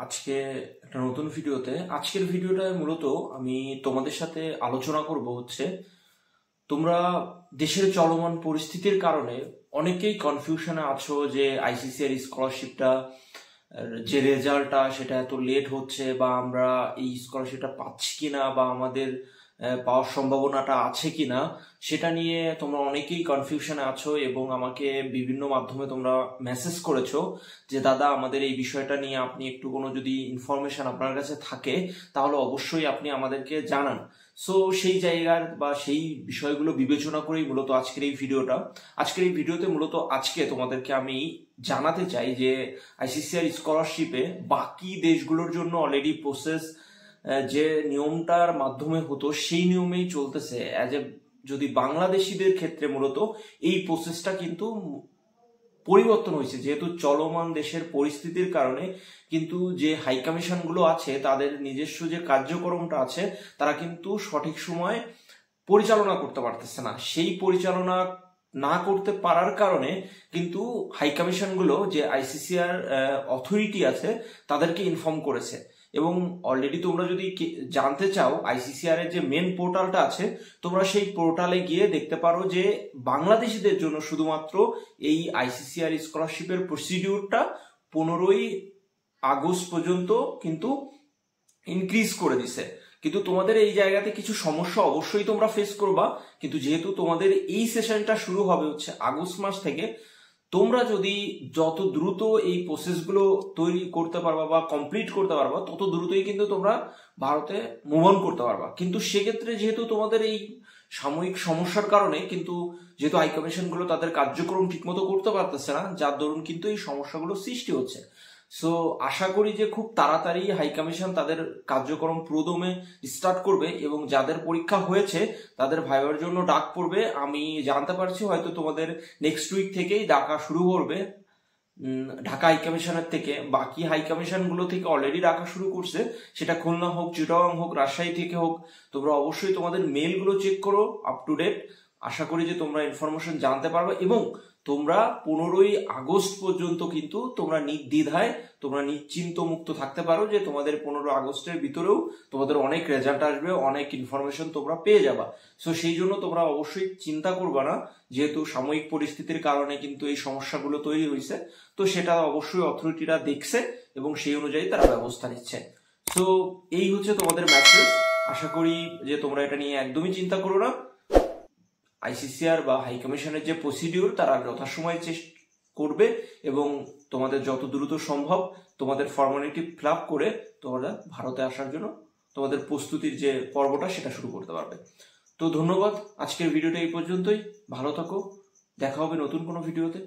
আজকে একটা নতুন ভিডিওতে। আজকের ভিডিওটা মূলত আমি তোমাদের সাথে আলোচনা করব হচ্ছে তোমরা দেশের চলমান পরিস্থিতির কারণে অনেকেই কনফিউশনে আছো যে আইসিসিআর স্কলারশিপটা যে রেজাল্টটা সেটা এত লেট হচ্ছে, বা আমরা এই স্কলারশিপটা পাচ্ছি কিনা বা আমাদের পাওয়ার সম্ভাবনাটা আছে কিনা সেটা নিয়ে তোমরা অনেকেই কনফিউশনে আছো এবং আমাকে বিভিন্ন মাধ্যমে তোমরা মেসেজ করেছো যে দাদা আমাদের এই বিষয়টা নিয়ে আপনি একটু কোনো যদি ইনফরমেশন আপনার কাছে থাকে তাহলে অবশ্যই আপনি আমাদেরকে জানান। সো সেই জায়গার বা সেই বিষয়গুলো বিবেচনা করেই মূলত আজকের এই ভিডিওতে মূলত আজকে তোমাদেরকে আমি জানাতে চাই যে আইসিসিআর স্কলারশিপে বাকি দেশগুলোর জন্য অলরেডি প্রসেস যে নিয়মটার মাধ্যমে হতো সেই নিয়মেই চলতেছে। যদি বাংলাদেশিদের ক্ষেত্রে মূলত এই প্রসেসটা কিন্তু পরিবর্তন হয়েছে, যেহেতু চলমান দেশের পরিস্থিতির কারণে কিন্তু যে হাই কমিশন গুলো আছে তাদের নিজস্ব যে কার্যক্রমটা আছে তারা কিন্তু সঠিক সময় পরিচালনা করতে পারতেছে না। সেই পরিচালনা না করতে পারার কারণে কিন্তু হাই কমিশন গুলো যে আইসিসিআর অথরিটি আছে তাদেরকে ইনফর্ম করেছে। এবং অলরেডি তোমরা যদি জানতে চাও আইসিসিআর এর যে মেন পোর্টালটা আছে তোমরা সেই পোর্টালে গিয়ে দেখতে পারো যে বাংলাদেশিদের জন্য শুধুমাত্র এই আইসিসিআর স্কলারশিপের প্রসিডিউরটা 15ই আগস্ট পর্যন্ত কিন্তু ইনক্রিজ করে দিছে। কিন্তু তোমাদের এই জায়গাতে কিছু সমস্যা অবশ্যই তোমরা ফেস করবা, কিন্তু যেহেতু তোমাদের এই সেশনটা শুরু হবে হচ্ছে আগস্ট মাস থেকে, তোমরা যদি যত দ্রুত এই প্রসেসগুলো তৈরি করতে পারবা বা কমপ্লিট করতে পারবা তত দ্রুতই কিন্তু তোমরা ভারতে মুভ অন করতে পারবা। কিন্তু সেক্ষেত্রে যেহেতু তোমাদের এই সাময়িক সমস্যার কারণে কিন্তু যেহেতু হাই কমিশনগুলো তাদের কার্যক্রম ঠিকমতো করতে পারতেছে না, যার দরুন কিন্তু এই সমস্যাগুলো সৃষ্টি হচ্ছে। সো আশা করি যে খুব তাড়াতাড়ি হাই কমিশন তাদের কার্যক্রম পুরোদমে স্টার্ট করবে এবং যাদের পরীক্ষা হয়েছে তাদের ভাইবার জন্য ডাক পড়বে। আমি জানতে পারছি হয়তো তোমাদের নেক্সট উইক থেকেই ডাকা শুরু করবে ঢাকা হাই কমিশনের থেকে। বাকি হাই কমিশন গুলো থেকে অলরেডি ডাকা শুরু করছে, সেটা খুলনা হোক, চিটাগাং হোক, রাজশাহী থেকে হোক। তোমরা অবশ্যই তোমাদের মেল গুলো চেক করো আপ টু ডেট। আশা করি যে তোমরা ইনফরমেশন জানতে পারবে এবং তোমরা 15ই আগস্ট পর্যন্ত কিন্তু তোমরা নির্দ্বিধায় তোমরা নিশ্চিন্ত মুক্ত থাকতে পারো যে তোমাদের 15 আগস্টের ভিতরেও তোমাদের অনেক রেজাল্ট আসবে, অনেক ইনফরমেশন তোমরা পেয়ে যাবা। সো সেই জন্য তোমরা অবশ্যই চিন্তা করবা না, যেহেতু সাময়িক পরিস্থিতির কারণে কিন্তু এই সমস্যাগুলো তৈরি হয়েছে। তো সেটা অবশ্যই অথরিটিরা দেখছে এবং সেই অনুযায়ী তারা ব্যবস্থা নিচ্ছে। সো এই হচ্ছে তোমাদের মেসেজ। আশা করি যে তোমরা এটা নিয়ে একদমই চিন্তা করো না। আইসিসিআর বা হাই কমিশনের যে প্রসিডিউর তারা যথাসময়ে চেষ্টা করবে এবং তোমাদের যত দ্রুত সম্ভব তোমাদের ফর্মালিটি ফিল আপ করে তোমরা ভারতে আসার জন্য তোমাদের প্রস্তুতির যে পর্বটা সেটা শুরু করতে পারবে। তো ধন্যবাদ, আজকের ভিডিওটা এই পর্যন্তই। ভালো থাকো, দেখা হবে নতুন কোনো ভিডিওতে।